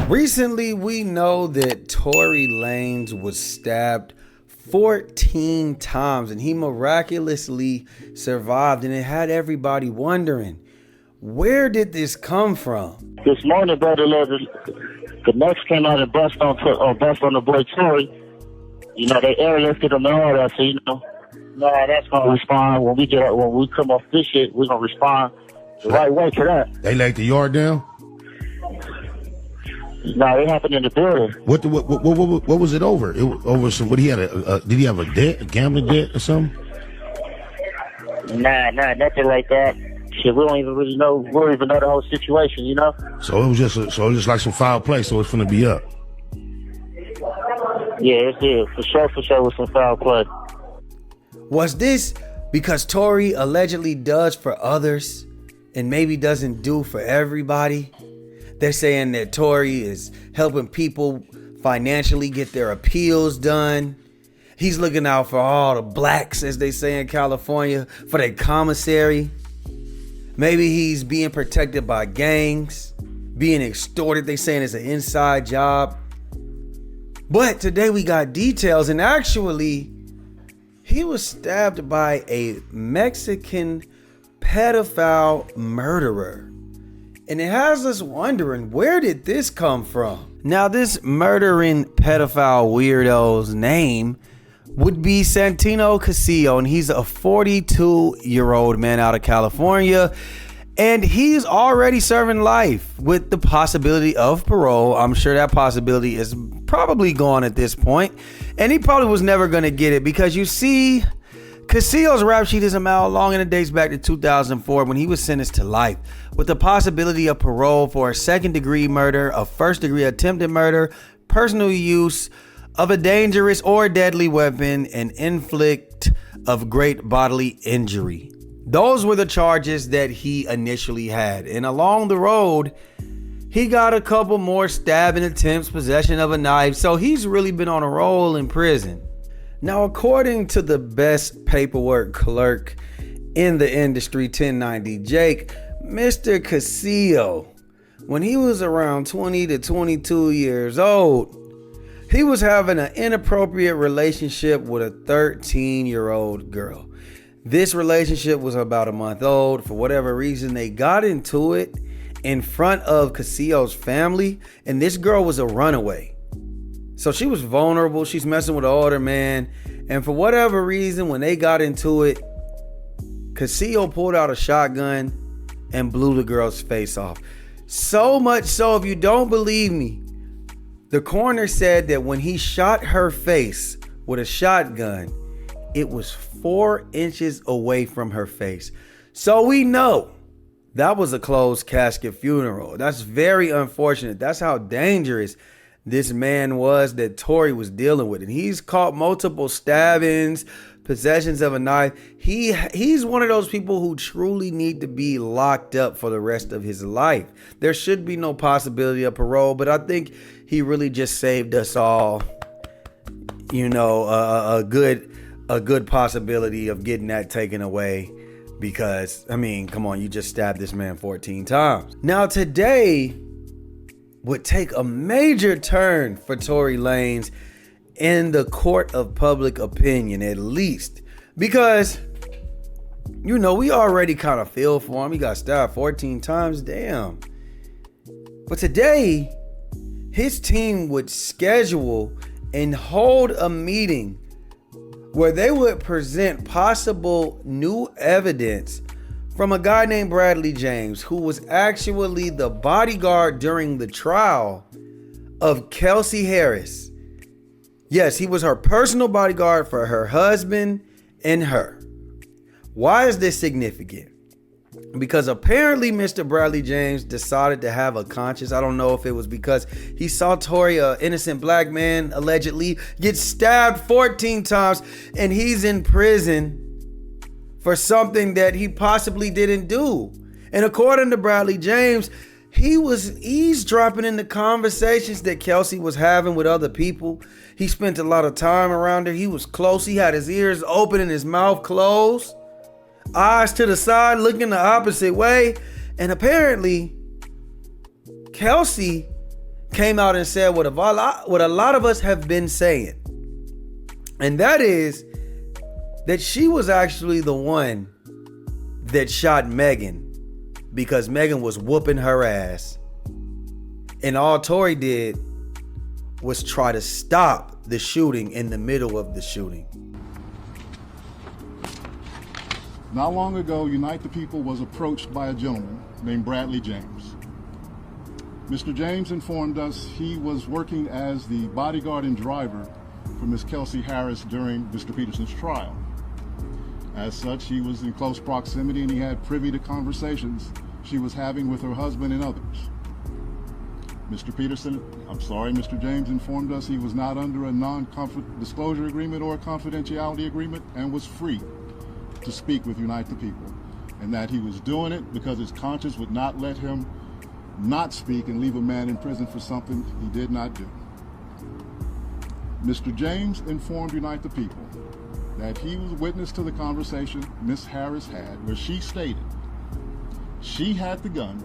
Recently, we know that Tory Lanez was stabbed 14 times and he miraculously survived, and it had everybody wondering, where did this come from? This morning, brother, the Mex came out and bust on the boy Tory. You know, they airlifted him and all that, so you know, that's gonna respond when we come off this shit. We're gonna respond the right way to that. They laid the yard down. No, it happened in the building. What was it over? It was over some. What he had did he have a debt, a gambling debt or something? Nah, nothing like that. Shit, we don't even really know. We don't even know the whole situation, you know. So it was just like some foul play. So it's gonna be up. Yeah, it's here for sure with some foul play. Was this because Tory allegedly does for others and maybe doesn't do for everybody? They're saying that Tory is helping people financially get their appeals done. He's looking out for all the blacks, as they say in California, for their commissary. Maybe he's being protected by gangs, being extorted. They saying it's an inside job. But today we got details, and actually, he was stabbed by a Mexican pedophile murderer. And it has us wondering, where did this come from? Now, this murdering pedophile weirdo's name would be Santino Castillo, and he's a 42-year-old man out of California, and he's already serving life with the possibility of parole. I'm sure that possibility is probably gone at this point, and he probably was never going to get it, because you see, Castillo's rap sheet is a mile long, and it dates back to 2004 when he was sentenced to life with the possibility of parole for a second-degree murder, a first-degree attempted murder, personal use of a dangerous or deadly weapon, and inflict of great bodily injury. Those were the charges that he initially had. And along the road, he got a couple more stabbing attempts, possession of a knife. So he's really been on a roll in prison. Now, according to the best paperwork clerk in the industry, 1090 Jake, Mr. Castillo, when he was around 20 to 22 years old, he was having an inappropriate relationship with a 13-year-old girl. This relationship was about a month old. For whatever reason, they got into it in front of Castillo's family, and this girl was a runaway. So she was vulnerable. She's messing with an older man. And for whatever reason, when they got into it, Castillo pulled out a shotgun and blew the girl's face off. So much so, if you don't believe me, the coroner said that when he shot her face with a shotgun, it was 4 inches away from her face. So we know that was a closed casket funeral. That's very unfortunate. That's how dangerous this man was that Tory was dealing with. And he's caught multiple stabbings, possessions of a knife. He's one of those people who truly need to be locked up for the rest of his life. There should be no possibility of parole, but I think he really just saved us all, you know, a good possibility of getting that taken away, because, I mean, come on, you just stabbed this man 14 times. Now, today would take a major turn for Tory Lanez in the court of public opinion, at least, because, you know, we already kind of feel for him. He got stabbed 14 times, damn. But today, his team would schedule and hold a meeting where they would present possible new evidence from a guy named Bradley James, who was actually the bodyguard during the trial of Kelsey Harris. Yes, he was her personal bodyguard for her husband and her. Why is this significant? Because apparently Mr. Bradley James decided to have a conscience. I don't know if it was because he saw Tory, an innocent black man, allegedly get stabbed 14 times, and he's in prison for something that he possibly didn't do. And according to Bradley James, he was eavesdropping in the conversations that Kelsey was having with other people. He spent a lot of time around her. He was close. He had his ears open and his mouth closed, eyes to the side, looking the opposite way. And apparently, Kelsey came out and said what a lot of us have been saying. And that is that she was actually the one that shot Megan because Megan was whooping her ass. And all Tory did was try to stop the shooting in the middle of the shooting. Not long ago, Unite the People was approached by a gentleman named Bradley James. Mr. James informed us he was working as the bodyguard and driver for Ms. Kelsey Harris during Mr. Peterson's trial. As such, he was in close proximity and he had privy to conversations she was having with her husband and others. Mr. James informed us he was not under a non-disclosure agreement or a confidentiality agreement and was free to speak with Unite the People, and that he was doing it because his conscience would not let him not speak and leave a man in prison for something he did not do. Mr. James informed Unite the People that he was witness to the conversation Ms. Harris had where she stated she had the gun,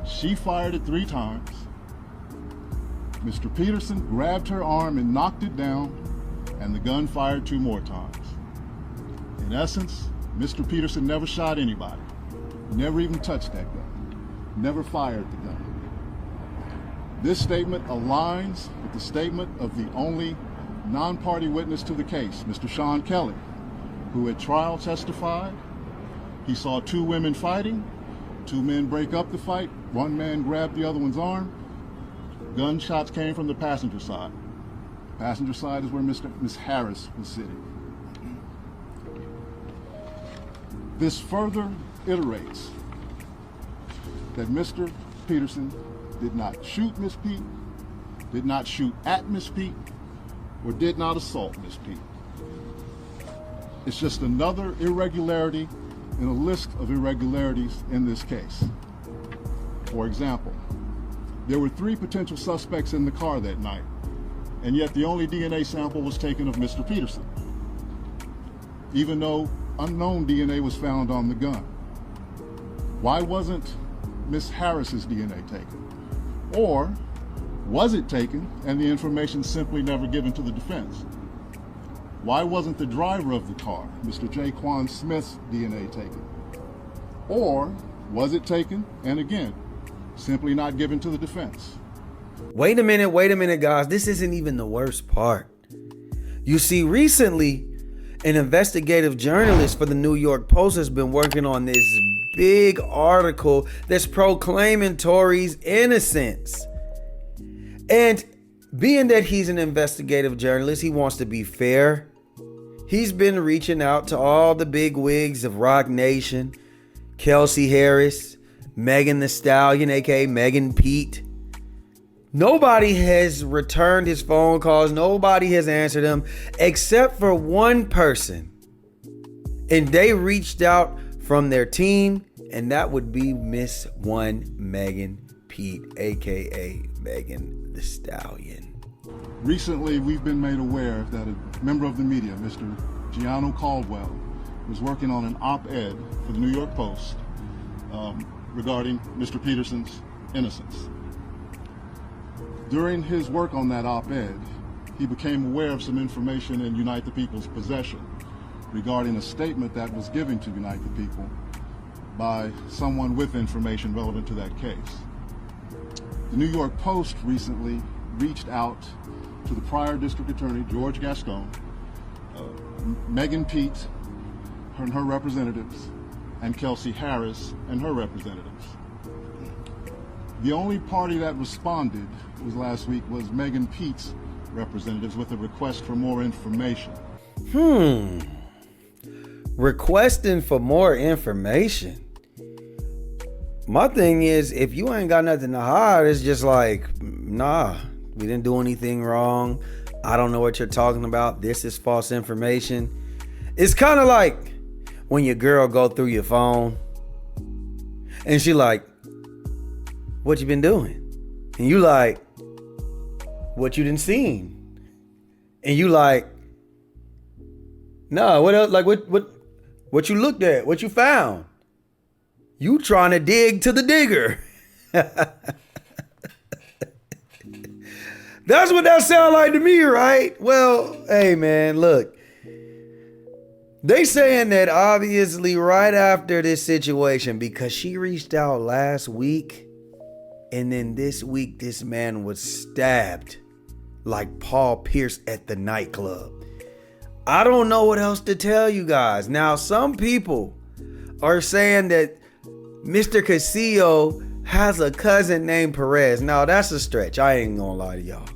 she fired it 3 times, Mr. Peterson grabbed her arm and knocked it down, and the gun fired 2 more times. In essence, Mr. Peterson never shot anybody, never even touched that gun, never fired the gun. This statement aligns with the statement of the only non-party witness to the case, Mr. Sean Kelly, who at trial testified he saw 2 women fighting, 2 men break up the fight, 1 man grabbed the other one's arm. Gunshots came from the passenger side. Passenger side is where Ms. Harris was sitting. This further iterates that Mr. Peterson did not shoot Miss Pete, did not shoot at Miss Pete, or did not assault Miss Pete. It's just another irregularity in a list of irregularities in this case. For example, there were 3 potential suspects in the car that night, and yet the only DNA sample was taken of Mr. Peterson, even though unknown DNA was found on the gun. Why wasn't Miss Harris's DNA taken? Or was it taken and the information simply never given to the defense? Why wasn't the driver of the car, Mr. Jaquan Smith's DNA taken? Or was it taken and again, simply not given to the defense? Wait a minute, guys. This isn't even the worst part. You see, recently, an investigative journalist for the New York Post has been working on this big article that's proclaiming Tory's innocence. And being that he's an investigative journalist, he wants to be fair. He's been reaching out to all the big wigs of Rock Nation, Kelsey Harris, Megan Thee Stallion, aka Megan Pete. Nobody has returned his phone calls. Nobody has answered him except for one person. And they reached out from their team, and that would be Miss One Megan Pete, aka Megan Thee Stallion. Recently, we've been made aware that a member of the media, Mr. Gianno Caldwell, was working on an op-ed for the New York Post regarding Mr. Peterson's innocence. During his work on that op-ed, he became aware of some information in Unite the People's possession regarding a statement that was given to Unite the People by someone with information relevant to that case. The New York Post recently reached out to the prior district attorney, George Gascon, Megan Pete and her representatives, and Kelsey Harris and her representatives. The only party that responded last week was Megan Pete's representatives with a request for more information. Requesting for more information. My thing is, if you ain't got nothing to hide, it's just like, nah, we didn't do anything wrong. I don't know what you're talking about. This is false information. It's kind of like when your girl go through your phone and she like, what you been doing? And you like, what you done seen? And you like, nah, what else? Like what you looked at? What you found? You trying to dig to the digger. That's what that sound like to me, right? Well, hey man, look. They saying that obviously right after this situation, because she reached out last week, and then this week this man was stabbed like Paul Pierce at the nightclub. I don't know what else to tell you guys. Now, some people are saying that Mr. Casillo has a cousin named Perez. Now, that's a stretch. I ain't gonna lie to y'all.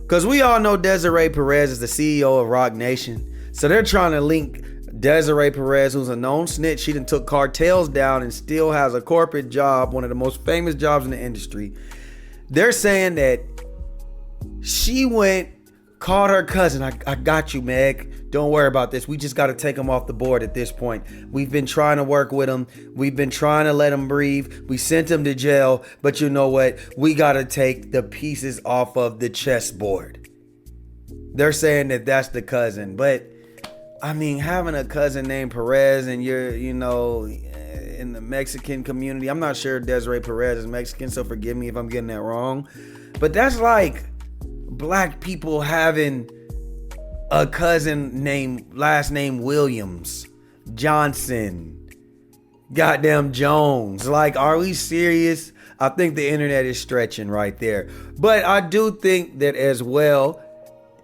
Because we all know Desiree Perez is the CEO of Roc Nation. So they're trying to link Desiree Perez, who's a known snitch. She done took cartels down and still has a corporate job, one of the most famous jobs in the industry. They're saying that she went, called her cousin. I got you, Meg. Don't worry about this. We just got to take him off the board at this point. We've been trying to work with him. We've been trying to let him breathe. We sent him to jail. But you know what? We got to take the pieces off of the chessboard. They're saying that that's the cousin. But I mean, having a cousin named Perez and you're, you know, in the Mexican community, I'm not sure Desiree Perez is Mexican, so forgive me if I'm getting that wrong. But that's like black people having a cousin named, last name Williams, Johnson, goddamn Jones. Like, are we serious? I think the internet is stretching right there. But I do think that as well,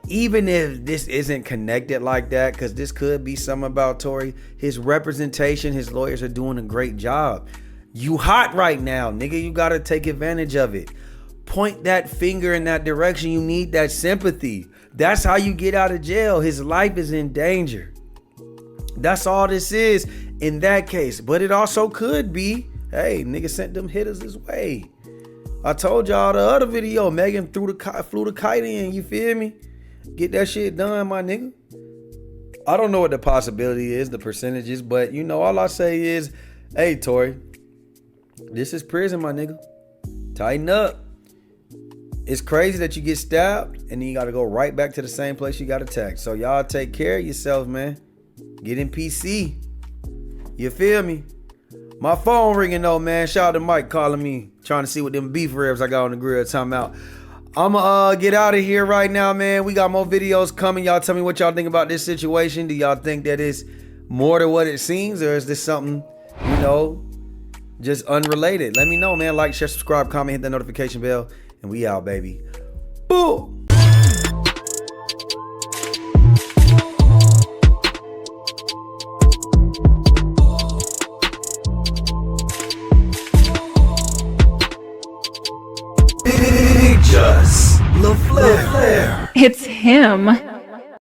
even if this isn't connected like that, because this could be something about Tory, his representation, his lawyers are doing a great job. You hot right now, nigga. You got to take advantage of it. Point that finger in that direction. You need that sympathy. That's how you get out of jail. His life is in danger. That's all this is in that case. But it also could be, hey, nigga sent them hitters his way. I told y'all the other video, Megan flew the kite in, you feel me? Get that shit done, my nigga. I don't know what the possibility is, the percentages, but you know, all I say is, hey, Tory, this is prison, my nigga. Tighten up. It's crazy that you get stabbed and then you got to go right back to the same place you got attacked. So y'all take care of yourself, man. Get in PC. You feel me? My phone ringing though, man. Shout out to Mike calling me, trying to see what them beef ribs I got on the grill. Time out. I'ma get out of here right now, man. We got more videos coming. Y'all tell me what y'all think about this situation. Do y'all think that it's more to what it seems, or is this something, you know, just unrelated? Let me know, man. Like, share, subscribe, comment, hit that notification bell, and we out, baby. Boom. Just LaFlare. It's him.